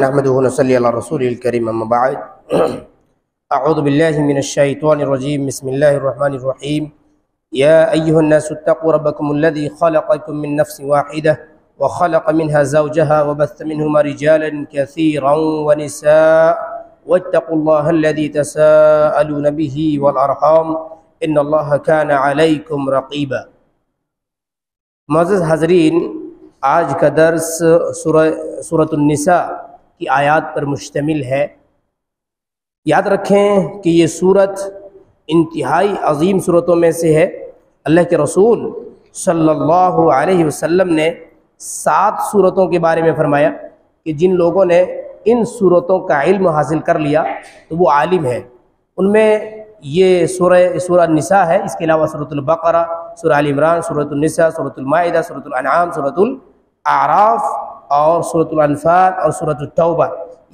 نحمده ونصلي على رسوله الكريم اما بعد اعوذ بالله من الشيطان الرجيم بسم الله الرحمن الرحيم يا ايها الناس اتقوا ربكم الذي خلقكم من نفس واحده وخلق منها زوجها وبث منهما رجالا كثيرا ونساء واتقوا الله الذي تساءلون به والارحام ان الله كان عليكم رقيبا۔ معزز حاضرین، آج کا درس سورۃ النساء کی آیات پر مشتمل ہے۔ یاد رکھیں کہ یہ سورت انتہائی عظیم سورتوں میں سے ہے۔ اللہ کے رسول صلی اللہ علیہ وسلم نے 7 سورتوں کے بارے میں فرمایا کہ جن لوگوں نے ان سورتوں کا علم حاصل کر لیا تو وہ عالم ہے۔ ان میں یہ سورہ النساء ہے، اس کے علاوہ سورۃ البقرہ، سورہ آل عمران، سورۃ النساء، سورۃ المائدہ، سورۃ الانعام، سورۃ الاعراف اور سورۃ الانفال اور سورۃ التوبہ،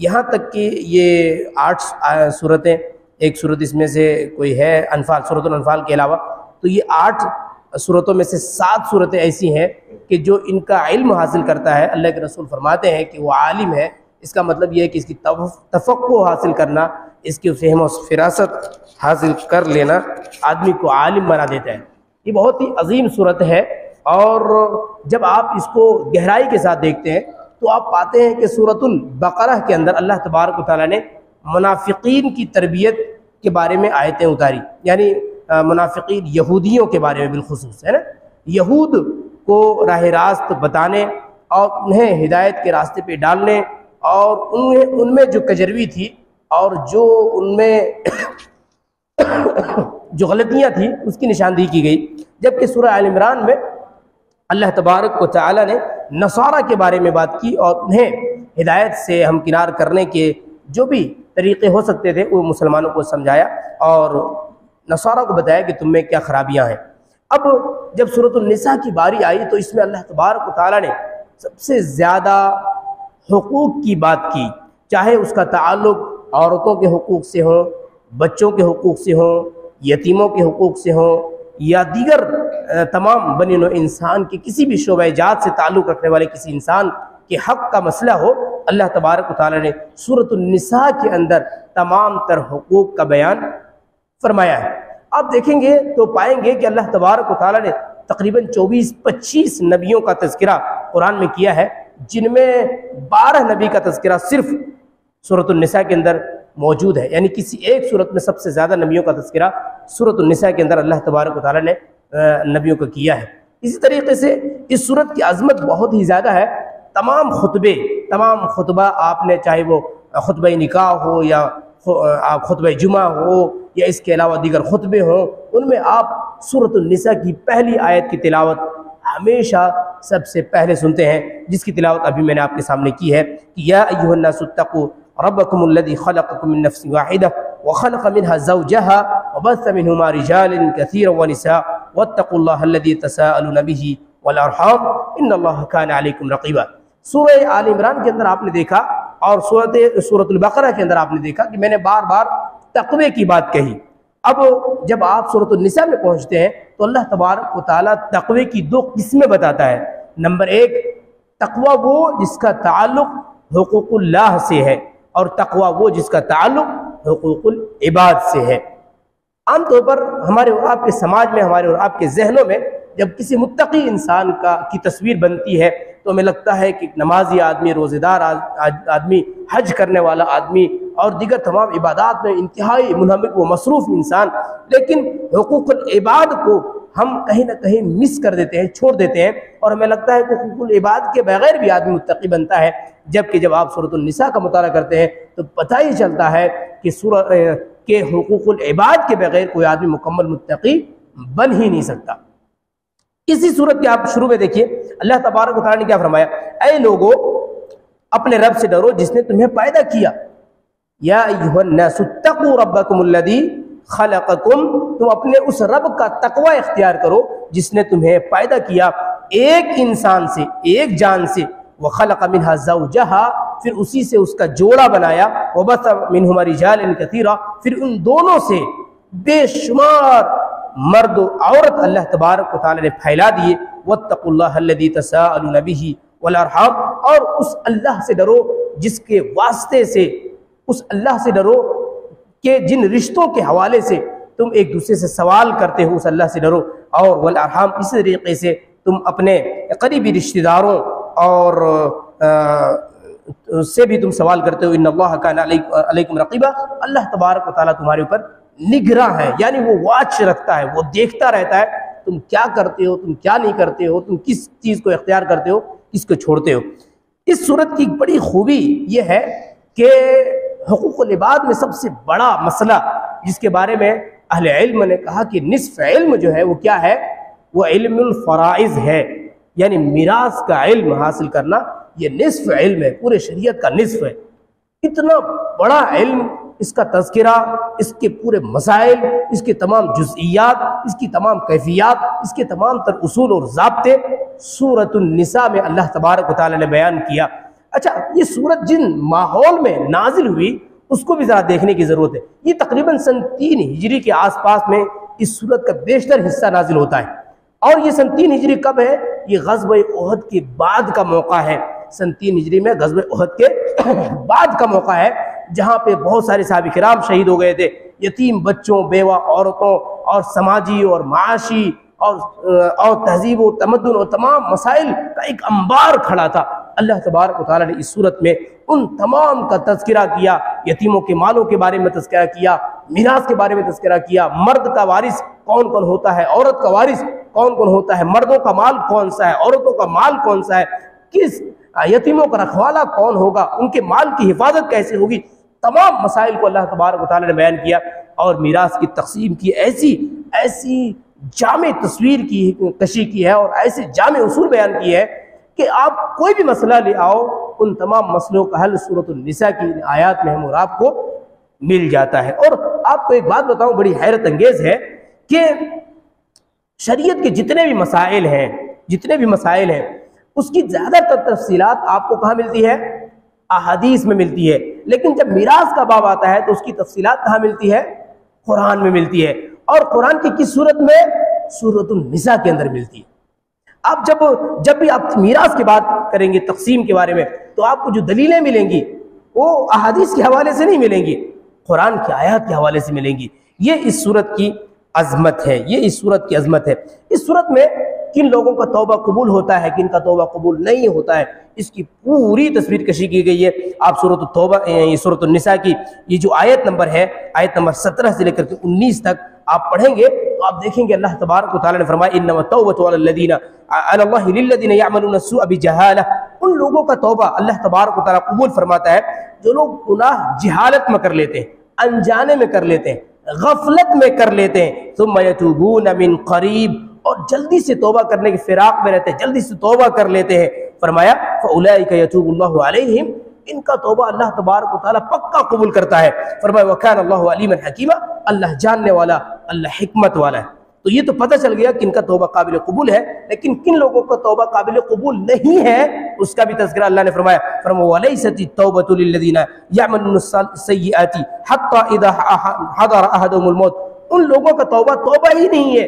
یہاں تک کہ یہ 8 سورتیں، ایک سورت اس میں سے کوئی ہے انفال، سورۃ الانفال کے علاوہ، تو یہ 8 سورتوں میں سے 7 سورتیں ایسی ہیں کہ جو ان کا علم حاصل کرتا ہے، اللہ کے رسول فرماتے ہیں کہ وہ عالم ہے۔ اس کا مطلب یہ ہے کہ اس کی تفقہ حاصل کرنا، اس کی فہم و فراست حاصل کر لینا آدمی کو عالم بنا دیتا ہے۔ یہ بہت ہی عظیم صورت ہے، اور جب آپ اس کو گہرائی کے ساتھ دیکھتے ہیں تو آپ پاتے ہیں کہ سورۃ البقرہ کے اندر اللہ تبارک و تعالیٰ نے منافقین کی تربیت کے بارے میں آیتیں اتاری، یعنی منافقین یہودیوں کے بارے میں بالخصوص، ہے نا، یہود کو راہ راست بتانے اور انہیں ہدایت کے راستے پہ ڈالنے، اور ان میں جو کجروی تھی اور جو ان میں جو غلطیاں تھیں اس کی نشاندہی کی گئی۔ جبکہ سورہ آل عمران میں اللہ تبارک و تعالیٰ نے نصارہ کے بارے میں بات کی اور انہیں ہدایت سے ہمکنار کرنے کے جو بھی طریقے ہو سکتے تھے وہ مسلمانوں کو سمجھایا اور نصارہ کو بتایا کہ تم میں کیا خرابیاں ہیں۔ اب جب سورۃ النساء کی باری آئی تو اس میں اللہ تبارک و تعالیٰ نے سب سے زیادہ حقوق کی بات کی، چاہے اس کا تعلق عورتوں کے حقوق سے ہوں، بچوں کے حقوق سے ہوں، یتیموں کے حقوق سے ہوں، یا دیگر تمام بنی نوع انسان کے کسی بھی شعبہ جات سے تعلق رکھنے والے کسی انسان کے حق کا مسئلہ ہو، اللہ تبارک و تعالیٰ نے سورۃ النساء کے اندر تمام تر حقوق کا بیان فرمایا ہے۔ آپ دیکھیں گے تو پائیں گے کہ اللہ تبارک و تعالیٰ نے تقریباً 24-25 نبیوں کا تذکرہ قرآن میں کیا ہے، جن میں 12 نبی کا تذکرہ صرف سورۃ النساء کے اندر موجود ہے، یعنی کسی ایک سورت میں سب سے زیادہ نبیوں کا تذکرہ سورۃ النساء کے اندر اللہ تبارک و تعالیٰ نے نبیوں کو کیا ہے۔ اسی طریقے سے اس سورت کی عظمت بہت ہی زیادہ ہے۔ تمام خطبہ آپ نے، چاہے وہ خطبہ نکاح ہو یا خطبہ جمعہ ہو یا اس کے علاوہ دیگر خطبے ہوں، ان میں آپ سورۃ النساء کی پہلی آیت کی تلاوت ہمیشہ سب سے پہلے سنتے ہیں، جس کی تلاوت ابھی میں نے آپ کے سامنے کی ہے کہ یا ایھا الناس اتقوا ربکم الذی خلقکم من نفس واحدہ وخلق منها زوجها وبث منهما رجالا كثيرا ونساء واتقوا الله الذي تساءلون به والارحام ان الله كان عليكم رقيبا۔ سورہ آل عمران کے اندر آپ نے دیکھا اور سورۃ البقرہ کے اندر آپ نے دیکھا کہ میں نے بار بار تقوی کی بات کہی۔ اب جب آپ سورۃ النساء میں پہنچتے ہیں تو اللہ تبارک و تعالیٰ تقوی کی 2 قسمیں بتاتا ہے۔ نمبر 1، تقوی وہ جس کا تعلق حقوق اللہ سے ہے، اور تقوی وہ جس کا تعلق حقوق العباد سے ہے۔ عام طور پر ہمارے اور آپ کے سماج میں، ہمارے اور آپ کے ذہنوں میں جب کسی متقی انسان کی تصویر بنتی ہے تو ہمیں لگتا ہے کہ نمازی آدمی، روزہ دار آدمی، حج کرنے والا آدمی اور دیگر تمام عبادات میں انتہائی منہمک و مصروف انسان، لیکن حقوق العباد کو ہم کہیں نہ کہیں مس کر دیتے ہیں، چھوڑ دیتے ہیں، اور ہمیں لگتا ہے کہ حقوق العباد کے بغیر بھی آدمی متقی بنتا ہے، جبکہ جب آپ سورۃ النساء کا مطالعہ کرتے ہیں تو پتہ ہی چلتا ہے کہ حقوق العباد کے بغیر کوئی آدمی مکمل متقی بن ہی نہیں سکتا۔ اسی صورت کے آپ شروع میں دیکھیے اللہ تبارک و تعالیٰ نے کیا فرمایا، اے لوگو اپنے رب سے ڈرو جس نے تمہیں پیدا کیا، یا ایھا الناس اتقوا ربکم الذی خلقکم، تم اپنے اس رب کا تقوی اختیار کرو جس نے تمہیں پیدا کیا ایک انسان سے، ایک جان سے، وخلق منها زوجها، پھر اسی سے اس کا جوڑا بنایا، وبث منهما رجالا كثيرا، پھر ان دونوں سے بے شمار مرد و عورت اللہ تبارک و تعالی نے پھیلا دیے۔ واتقوا اللہ الذی تساءلون به والارحام، اور اس اللہ سے ڈرو جس کے واسطے سے، اس اللہ سے ڈرو کہ جن رشتوں کے حوالے سے تم ایک دوسرے سے سوال کرتے ہو، اس اللہ سے ڈرو، اور والارحام اسی طریقے سے تم اپنے قریبی رشتہ داروں اور سے بھی تم سوال کرتے ہو۔ ان اللہ کان علیکم رقیبا، اللہ تبارک و تعالیٰ تمہارے اوپر نگراں ہے، یعنی وہ واچ رکھتا ہے، وہ دیکھتا رہتا ہے تم کیا کرتے ہو، تم کیا نہیں کرتے ہو، تم کس چیز کو اختیار کرتے ہو، کس کو چھوڑتے ہو۔ اس صورت کی بڑی خوبی یہ ہے کہ حقوق العباد میں سب سے بڑا مسئلہ جس کے بارے میں اہل علم نے کہا کہ نصف علم جو ہے وہ کیا ہے، وہ علم الفرائض ہے، یعنی میراث کا علم حاصل کرنا یہ نصف علم ہے، پورے شریعت کا نصف ہے۔ اتنا بڑا علم، اس کا تذکرہ، اس کے پورے مسائل، اس کے تمام جزئیات، اس کی تمام کیفیات، اس کے تمام تر اصول اور ضابطے سورۃ النساء میں اللہ تبارک و تعالیٰ نے بیان کیا۔ اچھا، یہ سورت جن ماحول میں نازل ہوئی اس کو بھی ذرا دیکھنے کی ضرورت ہے۔ یہ تقریباً سن 3 ہجری کے آس پاس میں اس سورت کا بیشتر حصہ نازل ہوتا ہے، اور یہ سن 3 ہجری کب ہے؟ یہ غزوہ احد کے بعد کا موقع ہے۔ سن 3 ہجری میں غزوہ احد کے بعد کا موقع ہے، جہاں پہ بہت سارے صحابہ کرام شہید ہو گئے تھے، یتیم بچوں، بیوہ عورتوں، اور سماجی اور معاشی اور تہذیب و تمدن اور تمام مسائل کا ایک انبار کھڑا تھا۔ اللہ تبارک و تعالیٰ نے اس صورت میں ان تمام کا تذکرہ کیا، یتیموں کے مالوں کے بارے میں تذکرہ کیا، میراث کے بارے میں تذکرہ کیا، مرد کا وارث کون کون ہوتا ہے، عورت کا وارث کون کون ہوتا ہے، مردوں کا مال کون سا ہے، عورتوں کا مال کون سا ہے، کس یتیموں کا رکھوالا کون ہوگا، ان کے مال کی حفاظت کیسے ہوگی، تمام مسائل کو اللہ تبارک و تعالیٰ نے بیان کیا، اور میراث کی تقسیم کی ایسی جامع تصویر کی کشی کی ہے، اور ایسے جامع اصول بیان کی ہے کہ آپ کوئی بھی مسئلہ لے آؤ، ان تمام مسئلوں کا حل سورۃ النساء کی آیات میں ہم اور آپ کو مل جاتا ہے۔ اور آپ کو ایک بات بتاؤں بڑی حیرت انگیز ہے کہ شریعت کے جتنے بھی مسائل ہیں اس کی زیادہ تر تفصیلات آپ کو کہاں ملتی ہے؟ احادیث میں ملتی ہے، لیکن جب میراث کا باب آتا ہے تو اس کی تفصیلات کہاں ملتی ہے؟ قرآن میں ملتی ہے، اور قرآن کی کس صورت میں؟ سورۃ النساء کے اندر ملتی ہے۔ آپ جب بھی آپ میراث کی بات کریں گے، تقسیم کے بارے میں، تو آپ کو جو دلیلیں ملیں گی وہ احادیث کے حوالے سے نہیں ملیں گی، قرآن کی آیات کے حوالے سے ملیں گی۔ یہ اس صورت کی عظمت ہے، اس صورت میں کن لوگوں کا توبہ قبول ہوتا ہے، کن کا توبہ قبول نہیں ہوتا ہے، اس کی پوری تصویر کشی کی گئی ہے۔ آپ سورۃ النساء کی یہ جو آیت نمبر ہے، آیت نمبر 17 سے لے کر کے 19 تک آپ پڑھیں گے تو آپ دیکھیں گے اللہ تبارک و تعالیٰ نے فرمایا انما التوبۃ علی اللہ للذین یعملون السوء بجہالہ، ان لوگوں کا توبہ اللہ تبارک و تعالیٰ قبول فرماتا ہے جو لوگ گناہ جہالت میں کر لیتے ہیں، انجانے میں کر لیتے ہیں، غفلت میں کر لیتے ہیں، ثم یتوبون من قریب، اور جلدی سے توبہ کرنے کے فراق میں رہتے ہیں، جلدی سے توبہ کر لیتے ہیں۔ فرمایا فاولئک یتوب اللہ علیہم، ان کا توبہ اللہ تبارک و تعالیٰ پکا قبول کرتا ہے۔ فرمایا وکان اللہ علیما حکیما، اللہ جاننے والا، اللہ حکمت والا ہے۔ تو یہ تو پتہ چل گیا کہ ان کا توبہ قابل قبول ہے، لیکن کن لوگوں کا توبہ قابل قبول نہیں ہے اس کا بھی تذکرہ اللہ نے فرمایا۔ فرمایا ولیست التوبۃ للذین یعملون السیئات حتی اذا حضر احدهم الموت، ان لوگوں کا توبہ ہی نہیں ہے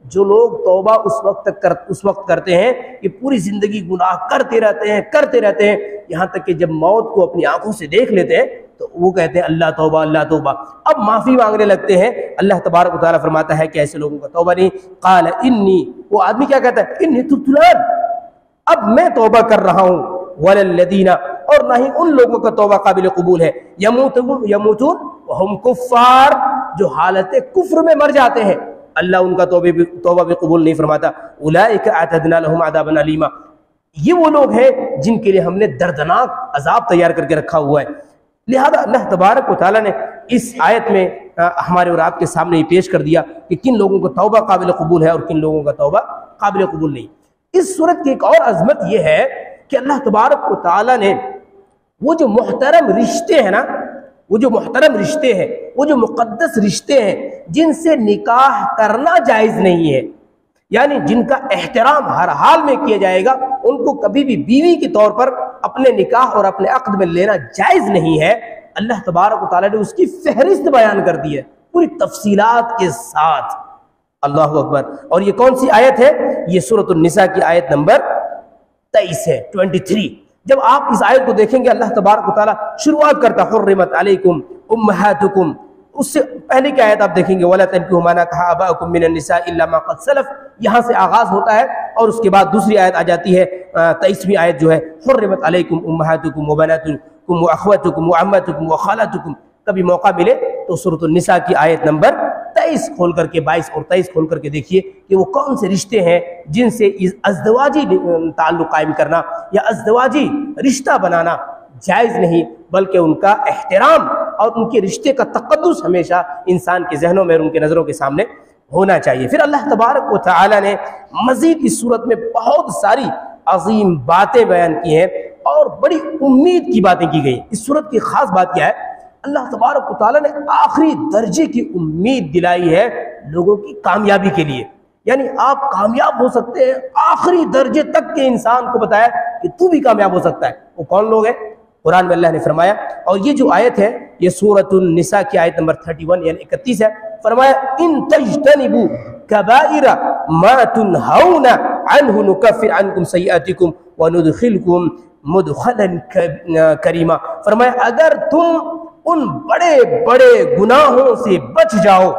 جو لوگ توبہ اس وقت کرتے ہیں کہ پوری زندگی گناہ کرتے رہتے ہیں یہاں تک کہ جب موت کو اپنی آنکھوں سے دیکھ لیتے ہیں تو وہ کہتے ہیں اللہ توبہ اللہ توبہ، اب معافی مانگنے لگتے ہیں۔ اللہ تبارک و تعالیٰ فرماتا ہے کہ ایسے لوگوں کا توبہ نہیں۔ قال انی، وہ آدمی کیا کہتا ہے؟ انی تبت الآن، اب میں توبہ کر رہا ہوں۔ وللذین، اور نہ ہی ان لوگوں کا توبہ قابل قبول ہے یموتون وہم کفار، جو حالت کفر میں مر جاتے ہیں، اللہ ان کا توبہ بھی قبول نہیں فرماتا۔ اولئک اعتدنا لهم عذابا الیما، یہ وہ لوگ ہیں جن کے لیے ہم نے دردناک عذاب تیار کر کے رکھا ہوا ہے۔ لہذا اللہ تبارک و تعالیٰ نے اس آیت میں ہمارے اور آپ کے سامنے یہ پیش کر دیا کہ کن لوگوں کو توبہ قابل قبول ہے اور کن لوگوں کا توبہ قابل قبول نہیں۔ اس صورت کی ایک اور عظمت یہ ہے کہ اللہ تبارک و تعالیٰ نے وہ جو محترم رشتے ہیں نا، وہ جو مقدس رشتے ہیں جن سے نکاح کرنا جائز نہیں ہے، یعنی جن کا احترام ہر حال میں کیا جائے گا، ان کو کبھی بھی بیوی کے طور پر اپنے نکاح اور اپنے عقد میں لینا جائز نہیں ہے، اللہ تبارک و تعالیٰ نے اس کی فہرست بیان کر دی ہے پوری تفصیلات کے ساتھ۔ اللہ اکبر۔ اور یہ کون سی آیت ہے؟ یہ سورۃ النساء کی آیت نمبر 23 ہے 23۔ جب آپ اس آیت کو دیکھیں گے اللہ تبارک و تعالیٰ شروعات کرتا حرمت علیکم امہاتکم، اس سے پہلے کی آیت آپ دیکھیں گے وَلَا تَنكِحُوا مَا نَكَحَ آبَاؤُكُم مِّنَ النِّسَاءِ إِلَّا مَا قَدْ سَلَفَ، یہاں سے آغاز ہوتا ہے اور اس کے بعد دوسری آیت آ جاتی ہے 23ویں آیت جو ہے حرمت علیکم امہاتکم وبناتکم واخواتکم وعماتکم وخالاتکم۔ کبھی موقع ملے تو سورۃ النساء کی آیت نمبر 23 کھول کر کے 22 اور 23 کھول کر کے دیکھیے کہ وہ کون سے رشتے ہیں جن سے ازدواجی تعلق قائم کرنا یا ازدواجی رشتہ بنانا جائز نہیں، بلکہ ان کا احترام اور ان کے رشتے کا تقدس ہمیشہ انسان کے ذہنوں میں اور ان کے نظروں کے سامنے ہونا چاہیے۔ پھر اللہ تبارک و تعالی نے مزید اس صورت میں بہت ساری عظیم باتیں بیان کی ہیں اور بڑی امید کی باتیں کی گئی۔ اس صورت کی خاص بات کیا ہے؟ اللہ تبارک و تعالی نے آخری درجے کی امید دلائی ہے لوگوں کی کامیابی کے لیے، یعنی آپ کامیاب ہو سکتے ہیں، آخری درجے تک کے انسان کو بتایا کہ تو بھی کامیاب ہو سکتا ہے۔ وہ کون لوگ ہیں؟ قرآن میں اللہ نے فرمایا، اور یہ جو آیت ہے یہ سورۃ النساء کی آیت نمبر 31 یعنی 31 ہے۔ فرمایا ان تجتنبوا کبائر ما تنہون عنہ نکفر عنکم سیئاتکم وندخلکم مدخلا کریما۔ فرمایا اگر تم ان بڑے بڑے گناہوں سے بچ جاؤ،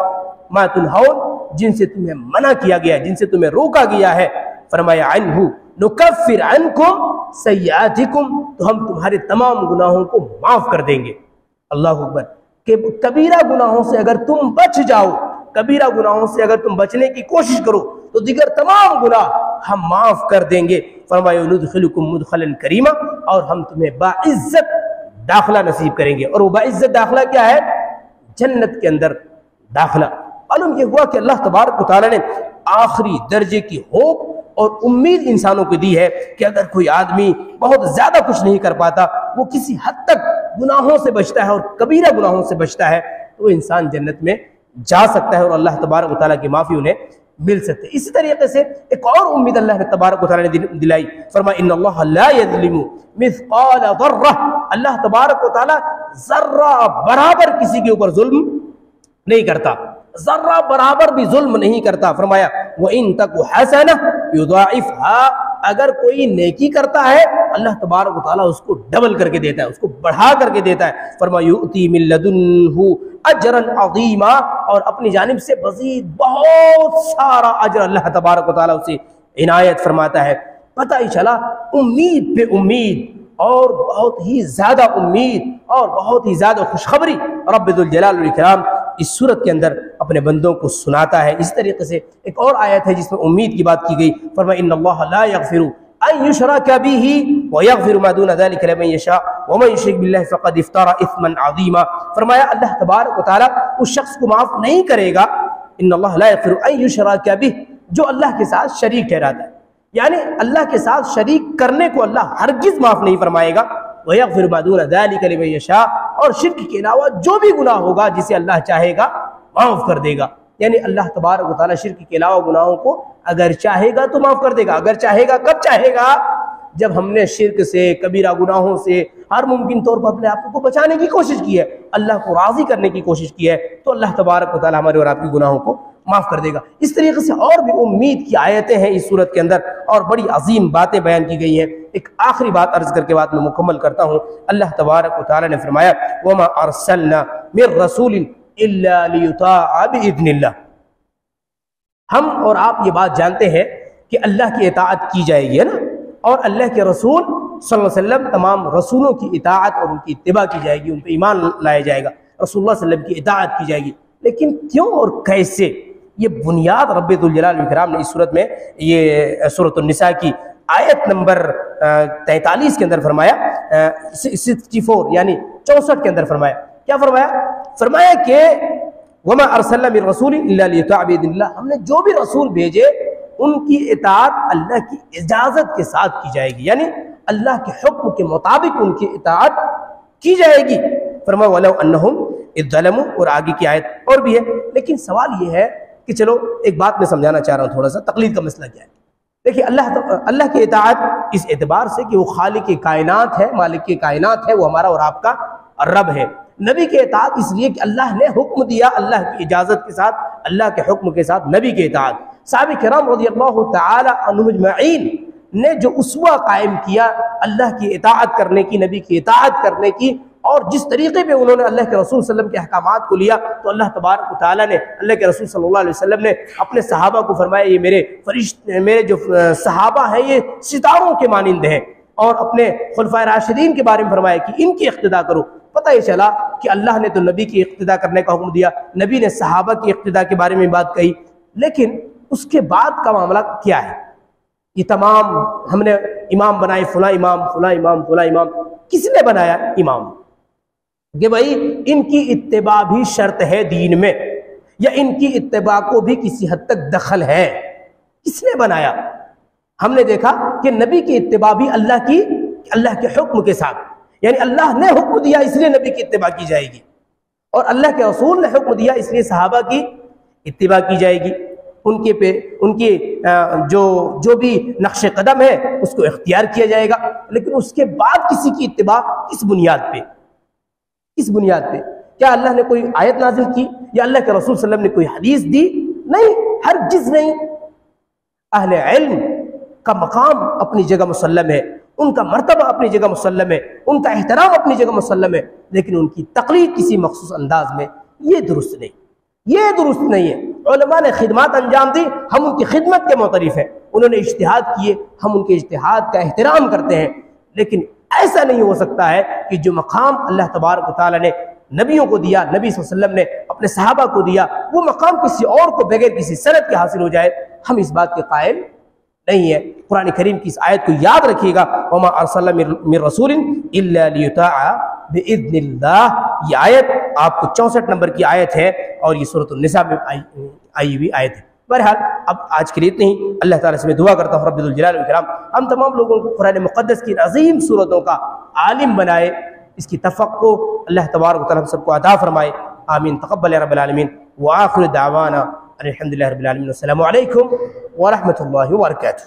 ما تنہون جن سے تمہیں منع کیا گیا، جن سے تمہیں روکا گیا ہے، فرمایا عنہ نکفر عنکم سیئاتکم، تو ہم تمہارے تمام گناہوں کو معاف کر دیں گے۔ اللہ اکبر، کہ کبیرہ گناہوں سے اگر تم بچ جاؤ، کبیرہ گناہوں سے اگر تم بچنے کی کوشش کرو تو دیگر تمام گناہ ہم معاف کر دیں گے۔ فرمایا ندخلکم مدخلا کریما، اور ہم تمہیں باعزت داخلہ نصیب کریں گے۔ اور وہ باعزت داخلہ کیا ہے؟ جنت کے اندر داخلہ۔ معلوم یہ ہوا کہ اللہ تبارک و تعالی نے آخری درجے کی ہوپ اور امید انسانوں کو دی ہے کہ اگر کوئی آدمی بہت زیادہ کچھ نہیں کر پاتا، وہ کسی حد تک گناہوں سے بچتا ہے اور کبیرہ گناہوں سے بچتا ہے، تو وہ انسان جنت میں جا سکتا ہے اور اللہ تبارک و تعالیٰ کی معافی انہیں مل سکتے۔ اسی طریقے سے ایک اور امید اللہ نے تبارک و تعالیٰ نے دلائی، فرمایا ان اللہ لا یظلم مثقال ذرہ، اللہ تبارک و تعالیٰ ذرہ برابر کسی کے اوپر ظلم نہیں کرتا، ذرہ برابر بھی ظلم نہیں کرتا۔ فرمایا وَإِن تَكُ حَسَنَةً يُضَاعِفْهَا، اگر کوئی نیکی کرتا ہے اللہ تبارک و تعالیٰ اس کو ڈبل کر کے دیتا ہے، اس کو بڑھا کر کے دیتا ہے۔ فرمایا يُؤْتِي مِن لَّدُنْهُ أَجْرًا عَظِيمًا، اور اپنی جانب سے مزید بہت سارا اجر اللہ تبارک و تعالیٰ اسے عنایت فرماتا ہے۔ پتہ ہی چلا امید پہ امید اور بہت ہی زیادہ امید اور بہت ہی زیادہ خوشخبری رب ذوالجلال والاکرام اس صورت کے اندر اپنے بندوں کو سناتا ہے۔ اس طریقے سے ایک اور آیت ہے جس میں امید کی بات کی گئی، فرمایا ان اللہ لا یغفر ان یشرک بہ ویغفر ما دون ذلک لمن یشاء ومن یشرک باللہ فقد افترى اثما عظیما۔ فرمایا اللہ تبارک و تعالیٰ اس شخص کو معاف نہیں کرے گا، ان اللہ لا یغفر ان یشرک بہ، جو اللہ کے ساتھ شریک ٹھہراتا ہے، یعنی اللہ کے ساتھ شریک کرنے کو اللہ ہرگز معاف نہیں فرمائے گا۔ وَيَغْفِرُ مَا دُونَ ذَلِكَ لِمَن يَشَاءُ، اور شرک کے علاوہ جو بھی گناہ ہوگا جسے اللہ چاہے گا معاف کر دے گا۔ یعنی اللہ تبارک و تعالیٰ شرک کے علاوہ گناہوں کو اگر چاہے گا تو معاف کر دے گا۔ اگر چاہے گا کب چاہے گا؟ جب ہم نے شرک سے، کبیرہ گناہوں سے ہر ممکن طور پر اپنے آپ کو بچانے کی کوشش کی ہے، اللہ کو راضی کرنے کی کوشش کی ہے، تو اللہ تبارک و تعالیٰ ہمارے اور آپ کے گناہوں کو معاف کر دے گا۔ اس طریقے سے اور بھی امید کی آیتیں ہیں اس صورت کے اندر اور بڑی عظیم باتیں بیان کی گئی ہیں۔ ایک آخری بات عرض کر کے بات میں مکمل کرتا ہوں۔ اللہ تبارک و تعالیٰ نے فرمایا وَمَا أَرْسَلْنَا مِن رَّسُولٍ إِلَّا لِيُطَاعَ بِإِذْنِ اللَّهِ، ہم اور آپ یہ بات جانتے ہیں کہ اللہ کی اطاعت کی جائے گی، ہے نا، اور اللہ کے رسول صلی اللہ علیہ وسلم تمام رسولوں کی اطاعت اور ان کی اتباع کی جائے گی، ان پہ ایمان لایا جائے گا، رسول اللہ صلی اللہ علیہ وسلم کی اطاعت کی جائے گی۔ لیکن کیوں اور کیسے؟ یہ بنیاد رب ذوالجلال والاکرام نے اس صورت میں یہ سورۃ النساء کی آیت نمبر 43 کے اندر فرمایا، 64 یعنی 64 کے اندر فرمایا، کیا فرمایا؟ فرمایا کہ وَمَا أَرْسَلْنَا مِن رَّسُولٍ إِلَّا لِيُطَاعَ بِإِذْنِ اللَّهِ، ہم نے جو بھی رسول بھیجے ان کی اطاعت اللہ کی اجازت کے ساتھ کی جائے گی، یعنی اللہ کے حکم کے مطابق ان کی اطاعت کی جائے گی۔ فرمایا وَلَوْ أَنَّهُمْ إِذْ ظَلَمُوا، اور آگے کی آیت اور بھی ہے، لیکن سوال یہ ہے کہ چلو ایک بات میں سمجھانا چاہ رہا ہوں تھوڑا سا، تقلید کا مسئلہ کیا ہے۔ دیکھیے اللہ کی اطاعت اس اعتبار سے کہ وہ خالق کائنات ہے، مالک کائنات ہے، وہ ہمارا اور آپ کا رب ہے۔ نبی کے اطاعت اس لیے کہ اللہ نے حکم دیا، اللہ کی اجازت کے ساتھ، اللہ کے حکم کے ساتھ نبی کے اطاعت۔ صحابہ کرام رضی اللہ تعالی عنہم اجمعین نے جو اسوہ قائم کیا اللہ کی اطاعت کرنے کی، نبی کی اطاعت کرنے کی، اور جس طریقے پہ انہوں نے اللہ کے رسول صلی اللہ علیہ وسلم کے احکامات کو لیا، تو اللہ تبارک و تعالیٰ نے، اللہ کے رسول صلی اللہ علیہ وسلم نے اپنے صحابہ کو فرمایا یہ میرے جو صحابہ ہیں یہ ستاروں کے مانند ہیں، اور اپنے خلفائے راشدین کے بارے میں فرمایا کہ ان کی اقتداء کرو۔ پتہ یہ چلا کہ اللہ نے تو نبی کی اقتداء کرنے کا حکم دیا، نبی نے صحابہ کی اقتداء کے بارے میں بات کہی، لیکن اس کے بعد کا معاملہ کیا ہے؟ یہ تمام ہم نے امام بنائے، فلاں امام فلاں امام فلاں امام، کس نے بنایا امام؟ کہ بھائی ان کی اتباع بھی شرط ہے دین میں، یا ان کی اتباع کو بھی کسی حد تک دخل ہے؟ کس نے بنایا؟ ہم نے دیکھا کہ نبی کی اتباع بھی اللہ کے حکم کے ساتھ، یعنی اللہ نے حکم دیا اس لیے نبی کی اتباع کی جائے گی، اور اللہ کے رسول نے حکم دیا اس لیے صحابہ کی اتباع کی جائے گی، ان کے جو بھی نقش قدم ہے اس کو اختیار کیا جائے گا۔ لیکن اس کے بعد کسی کی اتباع کس بنیاد پہ؟ کس بنیاد پہ؟ کیا اللہ نے کوئی آیت نازل کی یا اللہ کے رسول صلی اللہ علیہ وسلم نے کوئی حدیث دی؟ نہیں، ہرگز نہیں۔ اہل علم کا مقام اپنی جگہ مسلم ہے، ان کا مرتبہ اپنی جگہ مسلم ہے، ان کا احترام اپنی جگہ مسلم ہے، لیکن ان کی تقلید کسی مخصوص انداز میں یہ درست نہیں ہے۔ علماء نے خدمات انجام دی، ہم ان کی خدمت کے معترف ہیں، انہوں نے اجتہاد کیے، ہم ان کے اجتہاد کا احترام کرتے ہیں، لیکن ایسا نہیں ہو سکتا ہے کہ جو مقام اللہ تبارک و تعالیٰ نے نبیوں کو دیا، نبی صلی اللہ علیہ وسلم نے اپنے صحابہ کو دیا، وہ مقام کسی اور کو بغیر کسی سند کے حاصل ہو جائے۔ ہم اس بات کے قائل نہیں ہے۔ قرآن کریم کی اس آیت کو یاد رکھیے گا، وَمَا أَرْسَلْنَا مِن رَسُولٍ إِلَّا لِيُطَاعَ بِإِذْنِ اللَّهِ۔ یہ آیت آپ کو 64 نمبر کی آیت ہے، اور یہ سورۃ النساء میں آئی ہوئی آیت ہے۔ بہرحال اب آج کے لیے اتنے ہی۔ اللہ تعالیٰ سے میں دعا کرتا ہوں رب ذوالجلال والاکرام ہم تمام لوگوں کو قرآن مقدس کی عظیم صورتوں کا عالم بنائے، اس کی تفقہ اللہ تبارک و تعالیٰ ہم سب کو عطا فرمائے۔ آمین، تقبل یا رب العالمین، وآخر دعوانا الحمدللہ رب العالمین، السلام علیکم ورحمۃ اللہ وبرکاتہ۔